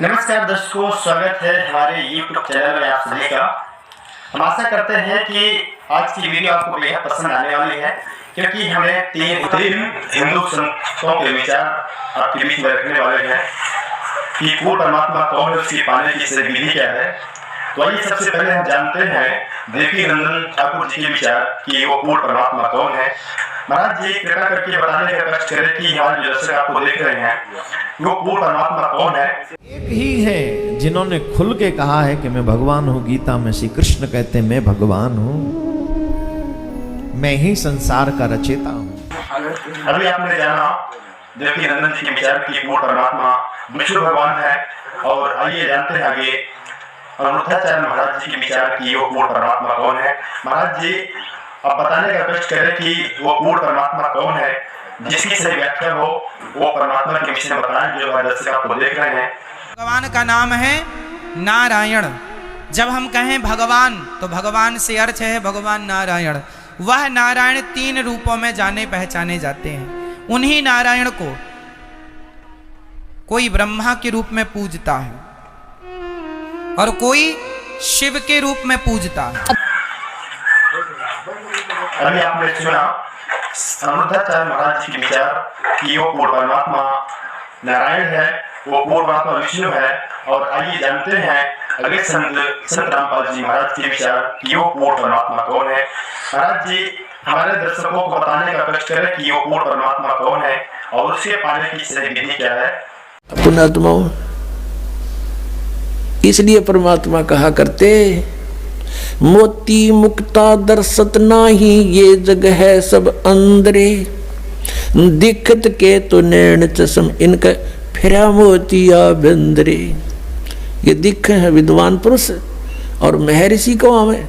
नमस्कार दर्शकों, स्वागत है हमारे YouTube चैनल में आप सभी का। हम आशा करते हैं कि आज की वीडियो आपको बेहद पसंद आने वाली है, क्योंकि हमें तीन हिंदू संतों के विचार आपके बीच में रखने वाले हैं कि पूर्ण परमात्मा कौन है, उसकी पाने की सही विधि क्या है। तो आइए सबसे पहले हम जानते हैं देवी नंदन ठाकुर जी के विचार कि वो पूर्ण परमात्मा कौन है। महाराज जी कृपा करके बताने का कष्ट करें कि हमारे जो दर्शक आपको देख रहे हैं वो पूर्ण परमात्मा कौन है। एक ही है जिन्होंने खुल के कहा है कि मैं भगवान हूं। गीता में श्री कृष्ण कहते हैं मैं भगवान हूं, मैं ही संसार का रचयिता हूं। अभी आपने जाना देवी नंदन जी के विचार की पूर्ण परमात्मा विष्णु भगवान है। और आइए जानते हैं आगे अमृताचार्य महाराज जी के विचार की वो पूर्ण परमात्मा कौन है। महाराज जी अब बताने का कष्ट करें कि वो पूर्ण परमात्मा कौन है, जिसकी सही व्याख्या हो वो परमात्मा के विषय में बताएं जो दर्शक आपको देख रहे हैं। भगवान का नाम है नारायण। जब हम कहें भगवान तो भगवान से अर्थ है भगवान नारायण। वह नारायण तीन रूपों में जाने पहचाने जाते हैं। उन्हीं नारायण को कोई ब्रह्मा के रूप में पूजता है और कोई शिव के रूप में पूजता है। अभी आपने सुना अमृताचार्य महाराज जी के विचार कि वो पूर्ण परमात्मा नारायण है, वो पूर्ण परमात्मा विष्णु है। और आइए जानते हैं अगले संत रामपाल जी महाराज के विचार कि वो पूर्ण परमात्मा कौन है। महाराज जी हमारे दर्शकों को बताने का कष्ट करें कि वो पूर्ण परमात्मा कौन है और उसे पाने की सही विधि क्या है। पुण्यात्मा इसलिए परमात्मा कहा करते मोती मुक्ता दर्शत नाही, ये जग है सब अंदरे। दिखत के तो नैन चश्म इनका फिरा मोतिया बंदरे। ये दिख है विद्वान पुरुष और महर्षि को हमें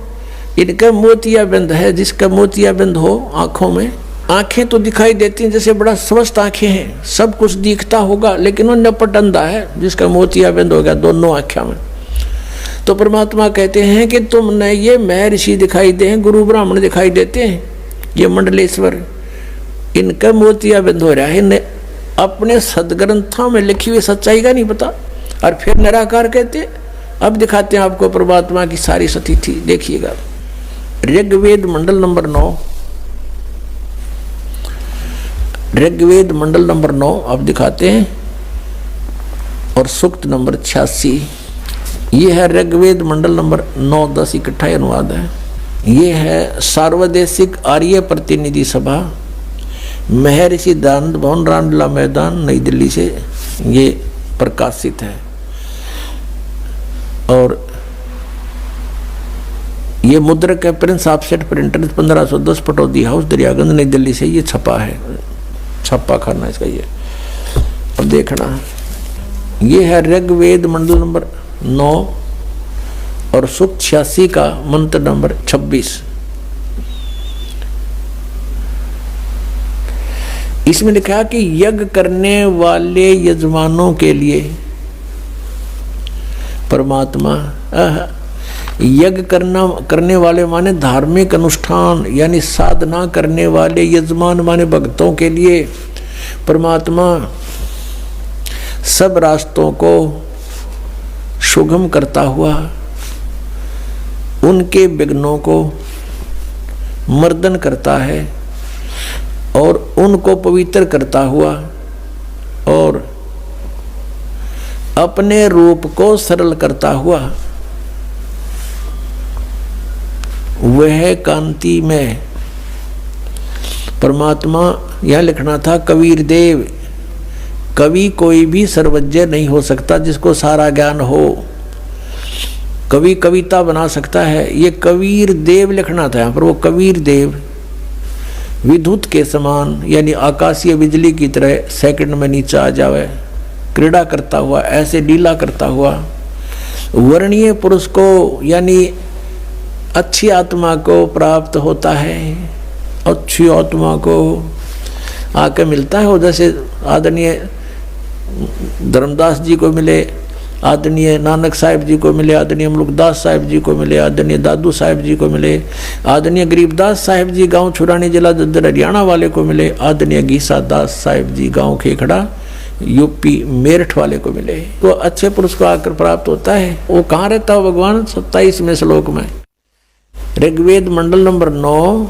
इनका मोतिया बंद है। जिसका मोतिया बंद हो आंखों में, आंखें तो दिखाई देती हैं जैसे बड़ा स्वस्थ आंखें हैं, सब कुछ दिखता होगा, लेकिन वो नपट अंधा है जिसका मोतिया बंद हो गया दोनों आंखों में। तो परमात्मा कहते हैं कि तुमने ये महर्षि दिखाई दे हैं, गुरु ब्राह्मण दिखाई देते हैं, ये मंडलेश्वर, इनका मोतिया बंद हो रहा है। इन्हें अपने सदग्रंथों में लिखी हुई सच्चाई का नहीं पता और फिर निराकार कहते। अब दिखाते हैं आपको परमात्मा की सारी स्थिति। देखिएगा ऋग्वेद मंडल नंबर 9, ऋग्वेद मंडल नंबर 9 अब दिखाते हैं और सूक्त नंबर 86। ये है ऋग्वेद मंडल नंबर 9, 10 इकट्ठा अनुवाद है। ये है सार्वदेशिक आर्य प्रतिनिधि सभा, महर्षि दयानंद भवन, रामलीला मैदान, नई दिल्ली से ये प्रकाशित है। और ये मुद्रक है Prince offset printer 1510 Pataudi house Daryaganj नई दिल्ली से ये छपा है, छप्पा खाना इसका ये। अब देखना ये है ऋग्वेद मंडल नंबर 9 और सूक्त 86 का मंत्र नंबर 26। इसमें लिखा कि यज्ञ करने वाले यजमानों के लिए परमात्मा, यज्ञ करने वाले माने धार्मिक अनुष्ठान यानी साधना करने वाले यजमान माने भक्तों के लिए परमात्मा सब रास्तों को सुगम करता हुआ उनके विघ्नों को मर्दन करता है और उनको पवित्र करता हुआ और अपने रूप को सरल करता हुआ वह कांति में परमात्मा। यह लिखना था कबीर देव। कवि कोई भी सर्वज्ञ नहीं हो सकता जिसको सारा ज्ञान हो। कवि कविता बना सकता है, ये कबीर देव लिखना था यहाँ पर। वो कबीर देव विद्युत के समान यानी आकाशीय बिजली की तरह सेकंड में नीचे आ जावे, क्रीड़ा करता हुआ, ऐसे लीला करता हुआ वर्णीय पुरुष को यानी अच्छी आत्मा को प्राप्त होता है। अच्छी आत्मा को आके मिलता है। वो जैसे आदरणीय धर्मदास जी को मिले, आदरणीय नानक साहिब जी को मिले, आदरणीय मुलुकदास साहिब जी को मिले, आदरणीय दादू साहिब जी को मिले, आदरणीय गरीबदास साहिब जी गांव छुरानी जिला दद्दर हरियाणा वाले को मिले, आदरणीय गीसा दास साहिब जी गांव खेखड़ा यूपी मेरठ वाले को मिले, वो अच्छे पुरुष को आकर प्राप्त होता है। वो कहाँ रहता है भगवान? 27वें श्लोक में, ऋग्वेद मंडल नंबर 9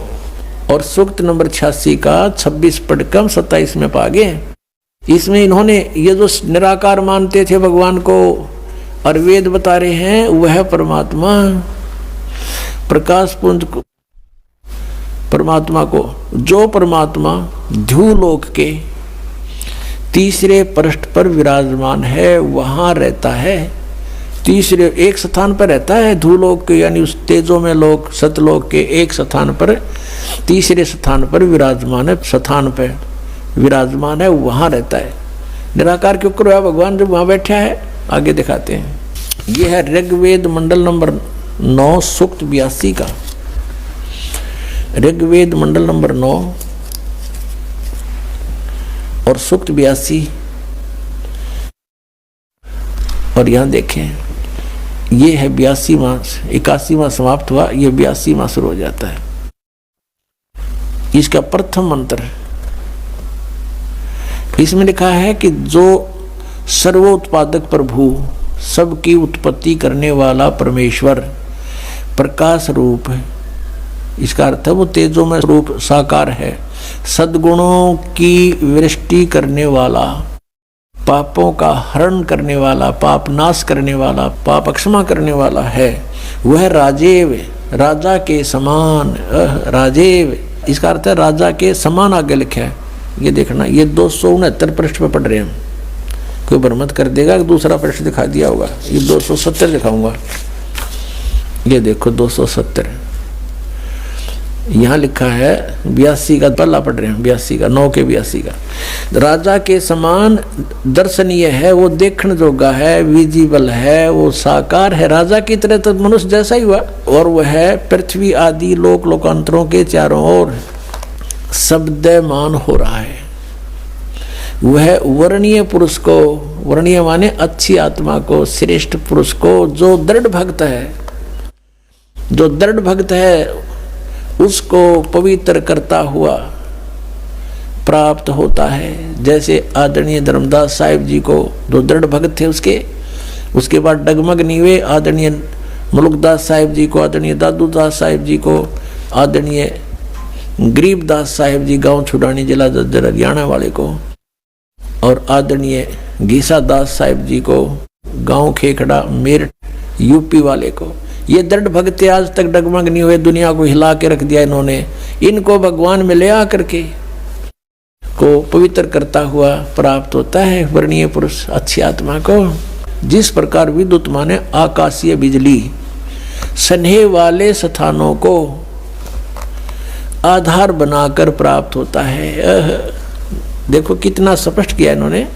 और सूक्त नंबर 86 का 26 पढ़कर हम 27 में पा गए। इसमें इन्होंने ये जो निराकार मानते थे भगवान को और वेद बता रहे हैं, वह परमात्मा प्रकाश पुंज को, परमात्मा को, जो परमात्मा ध्रुवलोक के तीसरे पृष्ठ पर विराजमान है वहां रहता है। तीसरे एक स्थान पर रहता है ध्रुवलोक के, यानी उस तेजो में लोक सतलोक के एक स्थान पर, तीसरे स्थान पर विराजमान है, स्थान पर विराजमान है, वहां रहता है। निराकार क्यों करो भगवान जब वहां बैठा है? आगे दिखाते हैं। यह है ऋग्वेद मंडल नंबर 9 सूक्त 82 का, ऋग्वेद मंडल नंबर 9 और सूक्त 82। और यहां देखें, ये है 82वां, 81वां समाप्त हुआ, ये 82वां शुरू हो जाता है। इसका प्रथम मंत्र, इसमें लिखा है कि जो सर्वोत्पादक प्रभु, सबकी उत्पत्ति करने वाला परमेश्वर प्रकाश रूप है। इसका अर्थ है वो तेजो में रूप साकार है, सद्गुणों की वृष्टि करने वाला, पापों का हरण करने वाला, पाप नाश करने वाला, पाप क्षमा करने वाला है। वह राजेव, राजा के समान, राजेव, इसका अर्थ है राजा के समान आगे लिखा है। ये देखना, ये 269 पृष्ठ पे पढ़ रहे हैं। कोई भ्रमत कर देगा कि दूसरा पृष्ठ दिखा दिया होगा, ये 270 दिखाऊंगा। ये देखो 270, यहाँ लिखा है 82 का, पहला पढ़ रहे हैं 82 का, 9 के 82 का। राजा के समान दर्शनीय है, वो देखने जोगा है, विजिबल है, वो साकार है, राजा की तरह तो मनुष्य जैसा ही हुआ। और वह है पृथ्वी आदि लोक लोकांतरों के चारों ओर शब्दमान हो रहा है। वह वर्णीय पुरुष को, वर्णीय माने अच्छी आत्मा को, श्रेष्ठ पुरुष को, जो दृढ़ भक्त है, जो दृढ़ भक्त है उसको पवित्र करता हुआ प्राप्त होता है। जैसे आदरणीय धर्मदास साहिब जी को, जो दृढ़ भक्त थे उसके बाद डगमग नीवे, आदरणीय मुलुकदास साहिब जी को, आदरणीय दादूदास साहिब जी को, आदरणीय गरीबदास साहिब जी गांव छुड़ानी जिला जज्जर हरियाणा वाले को, और आदरणीय गीसा दास साहिब जी को गांव खेखड़ा मेरठ यूपी वाले को। ये दृढ़ भक्त आज तक डगमग नहीं हुए, दुनिया को हिला के रख दिया इन्होंने। इनको भगवान में ले आकर के को पवित्र करता हुआ प्राप्त होता है वर्णीय पुरुष अच्छी आत्मा को। जिस प्रकार विद्युत माने आकाशीय बिजली सन्हे वाले स्थानों को आधार बनाकर प्राप्त होता है। देखो कितना स्पष्ट किया इन्होंने।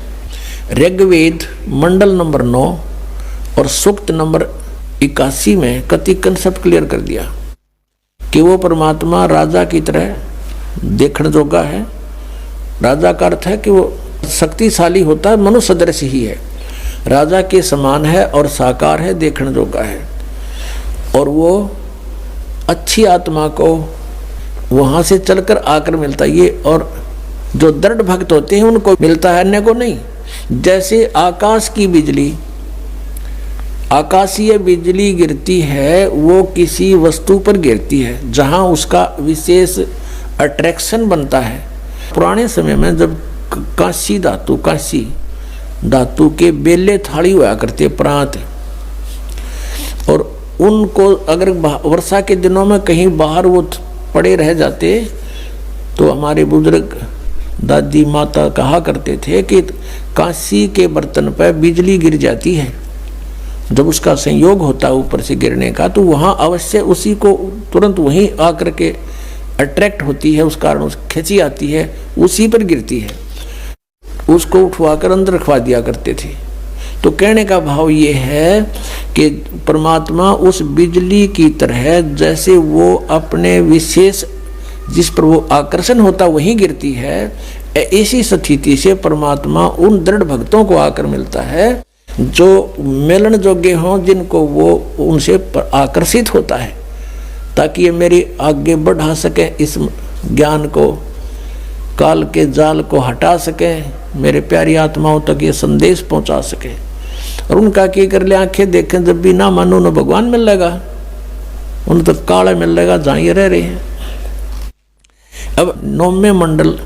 ऋग्वेद मंडल नंबर 9 और सूक्त नंबर 81 में कति कंसेप्ट क्लियर कर दिया कि वो परमात्मा राजा की तरह देखने जोगा है। राजा का अर्थ है कि वो शक्तिशाली होता है, मनुष्य सदृश ही है, राजा के समान है और साकार है, देखने जोगा है। और वो अच्छी आत्मा को वहां से चलकर आकर मिलता है ये, और जो दृढ़ भक्त होते हैं उनको मिलता है, अन्य को नहीं। जैसे आकाश की बिजली, आकाशीय बिजली गिरती है, वो किसी वस्तु पर गिरती है जहां उसका विशेष अट्रैक्शन बनता है। पुराने समय में जब कांसी धातु के बेले थाली हुआ करते प्रांत, और उनको अगर वर्षा के दिनों में कहीं बाहर वो पड़े रह जाते तो हमारे बुजुर्ग दादी माता कहा करते थे कि कांसी के बर्तन पर बिजली गिर जाती है, जब उसका संयोग होता है ऊपर से गिरने का, तो वहाँ अवश्य उसी को तुरंत वहीं आकर के अट्रैक्ट होती है, उस कारण उस खिंची आती है, उसी पर गिरती है। उसको उठवाकर अंदर रखवा दिया करते थे। तो कहने का भाव ये है कि परमात्मा उस बिजली की तरह, जैसे वो अपने विशेष जिस पर वो आकर्षण होता वहीं गिरती है, ऐसी स्थिति से परमात्मा उन दृढ़ भक्तों को आकर मिलता है जो मिलन योग्य हों, जिनको वो उनसे आकर्षित होता है, ताकि ये मेरी आगे बढ़ा सके, इस ज्ञान को, काल के जाल को हटा सके, मेरे प्यारी आत्माओं तक ये संदेश पहुंचा सके। और उनका की कर ले आंखें देखें, जब भी ना मानो न भगवान मिल लेगा, उन तो काला मिल लेगा जहाँ ये रह रहे हैं। अब 9वें मंडल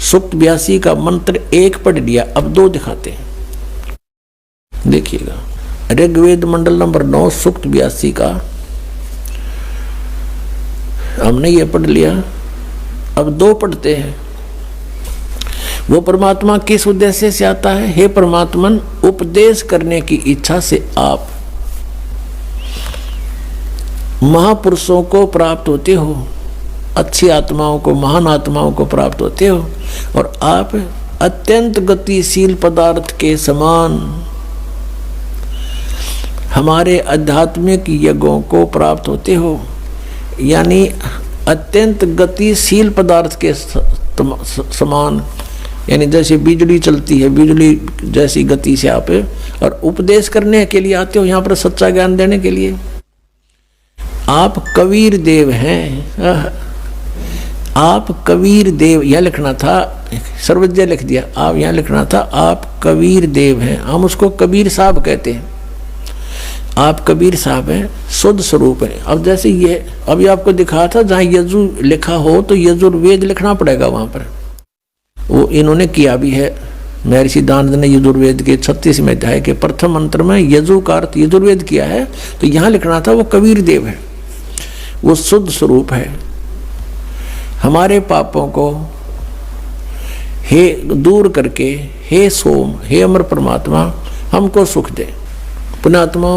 सूक्त 82 का मंत्र 1 पढ़ लिया, अब 2 दिखाते हैं, देखिएगा। ऋग्वेद मंडल नंबर 9 सूक्त 82 का हमने ये पढ़ लिया, अब 2 पढ़ते हैं। वो परमात्मा किस उद्देश्य से आता है? हे परमात्मन, उपदेश करने की इच्छा से आप महापुरुषों को प्राप्त होते हो, अच्छी आत्माओं को, महान आत्माओं को प्राप्त होते हो, और आप अत्यंत गतिशील पदार्थ के समान हमारे आध्यात्मिक यज्ञों को प्राप्त होते हो। यानी अत्यंत गतिशील पदार्थ के समान, यानी जैसे बिजली चलती है, बिजली जैसी गति से आप और उपदेश करने के लिए आते हो, यहाँ पर सच्चा ज्ञान देने के लिए। आप कबीर देव हैं, आप कबीर देव, यह लिखना था, सर्वज्ञ लिख दिया, आप यहाँ लिखना था आप कबीर देव हैं। हम उसको कबीर साहब कहते हैं, आप कबीर साहब हैं, शुद्ध स्वरूप है। अब जैसे ये अभी आपको दिखा था, जहाँ यजु लिखा हो तो यजुर्वेद लिखना पड़ेगा वहाँ पर, वो इन्होंने किया भी है। महर्षि दानंद ने यजुर्वेद के 36वें अध्याय के प्रथम मंत्र में यजु का अर्थ यजुर्वेद किया है, तो यहाँ लिखना था वो कबीर देव है, वो शुद्ध स्वरूप है। हमारे पापों को हे दूर करके, हे सोम, हे अमर परमात्मा, हमको सुख दे। पुणात्मा,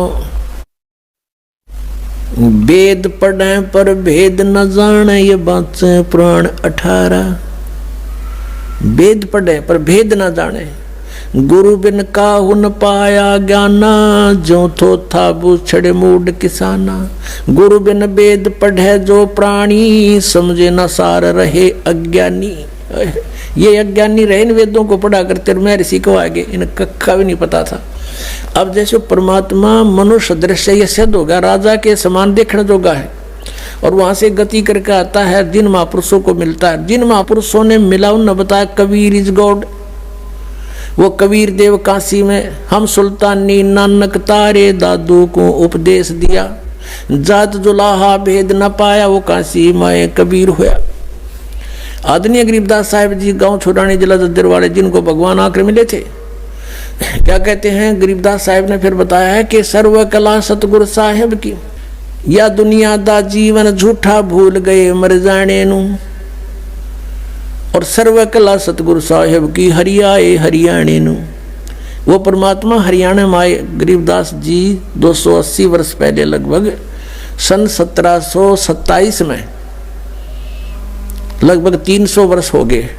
वेद पढ़े पर भेद न जाने, ये बात से पुराण 18। वेद पढ़े पर भेद न जाने, गुरु बिन काहु न पाया ज्ञाना, जो थो था बूछड़े मूड किसाना। गुरु बिन वेद पढ़े जो प्राणी, समझे न सार रहे अज्ञानी। ये अज्ञानी रहे इन वेदों को पढ़ा करते, मैं ऋषि को आगे इन कक्का भी नहीं पता था। अब जैसे परमात्मा मनुष्य दृश्य ये सिद्ध होगा, राजा के समान देखने जोगा है, और वहां से गति करके आता है, जिन महापुरुषों को मिलता है, जिन महापुरुषों ने मिला उन्होंने बताया कबीर इज गॉड। वो कबीर देव काशी में हम सुल्तानी नानक तारे दादू को उपदेश दिया, जात जुलाहा भेद न पाया, वो काशी माए कबीर हुआ। आदरणीय गरीबदास साहिब जी गांव छोड़ानी जिला दद्दर वाले, जिनको भगवान आकर मिले थे, क्या कहते हैं गरीबदास साहिब ने फिर बताया है कि सर्व कला सतगुरु साहिब की, या दुनिया दा जीवन झूठा भूल गए मर जाने नू, और सर्व कला सतगुरु साहिब की हरियाए हरियाणे नू। वो परमात्मा हरियाणा में आए गरीबदास जी 280 वर्ष पहले, लगभग सन 1727 में, लगभग 300 वर्ष हो गए,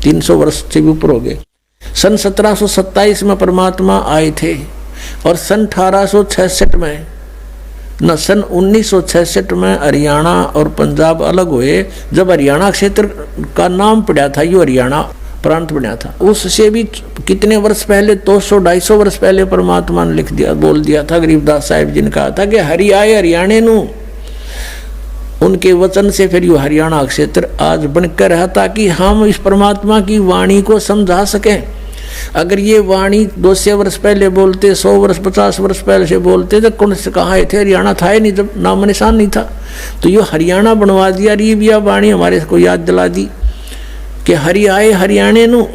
300 वर्ष से भी ऊपर हो गए। सन 1727 में परमात्मा आए थे, और सन 1866 में न सन 1966 में हरियाणा और पंजाब अलग हुए। जब हरियाणा क्षेत्र का नाम पड़ा था, यो हरियाणा प्रांत बना था, उससे भी कितने वर्ष पहले, 200-250 वर्ष पहले परमात्मा ने लिख दिया, बोल दिया था। गरीबदास साहिब जी ने कहा था कि हरि आए हरियाणे नू, उनके वचन से फिर यो हरियाणा क्षेत्र आज बनकर रहा, ताकि हम इस परमात्मा की वाणी को समझा सकें। अगर ये वाणी 200 वर्ष पहले बोलते, 100 वर्ष 50 वर्ष पहले से बोलते, तो कौन से कहाँ थे, हरियाणा था ही नहीं, जब नाम निशान नहीं था। तो ये हरियाणा बनवा दिया, ये वाणी हमारे को याद दिला दी कि हरि आए हरियाणे नू।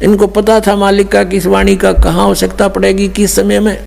इनको पता था मालिक का कि इस वाणी का कहाँ आवश्यकता पड़ेगी, किस समय में।